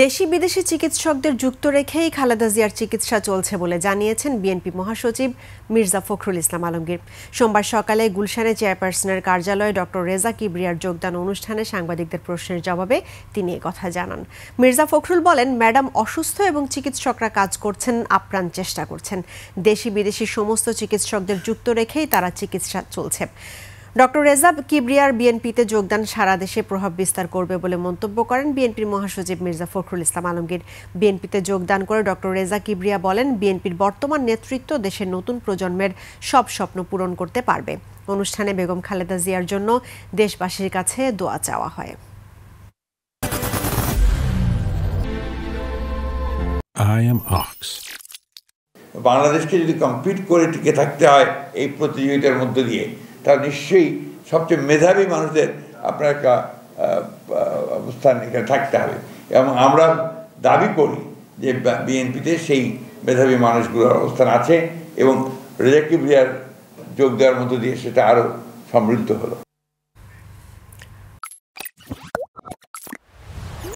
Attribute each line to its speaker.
Speaker 1: দেশি বিদেশি চিকিৎসকদের যুক্ত রেখেই খালেদা জিয়ার চিকিৎসা চলছে বলে জানিয়েছেন বিএনপি মহাসচিব মির্জা ফখরুল ইসলাম আলমগীর। সোমবার সকালে গুলশানে চেয়ারপারসনের কার্যালয়ে ডক্টর রেজা কিবরিয়ার যোগদান অনুষ্ঠানে সাংবাদিকদের প্রশ্নের জবাবে তিনি একথা জানান। মির্জা ফখরুল বলেন, ম্যাডাম অসুস্থ এবং চিকিৎসকরা কাজ করছেন, আপ্রাণ চেষ্টা করছেন। দেশি বিদেশি সমস্ত চিকিৎসকদের যুক্ত রেখেই তারা চিকিৎসা চলছে। ডক্টর রেজা কিবরিয়ার বিএনপিতে যোগদান সারা দেশে প্রভাব বিস্তার করবে বলে মন্তব্য করেন বিএনপির মহাসচিব মির্জা ফখরুল ইসলাম আলমগীর। বিএনপিতে যোগদান করে ডক্টর রেজা কিবরিয়া বলেন, বিএনপির বর্তমান নেতৃত্ব দেশের নতুন প্রজন্মের সব স্বপ্ন পূরণ করতে পারবে। অনুষ্ঠানে বেগম খালেদা জিয়ার জন্য দেশবাসীর কাছে দোয়া চাওয়া হয়।
Speaker 2: বাংলাদেশকে যদি কম্পিট করে টিকে থাকতে হয় এই প্রতিযোগিতার মধ্য দিয়ে, তার নিশ্চয়ই সবচেয়ে মেধাবী মানুষদের আপনার একটা অবস্থান এখানে থাকতে হবে, এবং আমরা দাবি করি যে বিএনপিতে সেই মেধাবী মানুষগুলোর অবস্থান আছে, এবং রেজা কিবরিয়ার যোগ দেওয়ার মধ্য দিয়ে সেটা আরও সমৃদ্ধ হলো।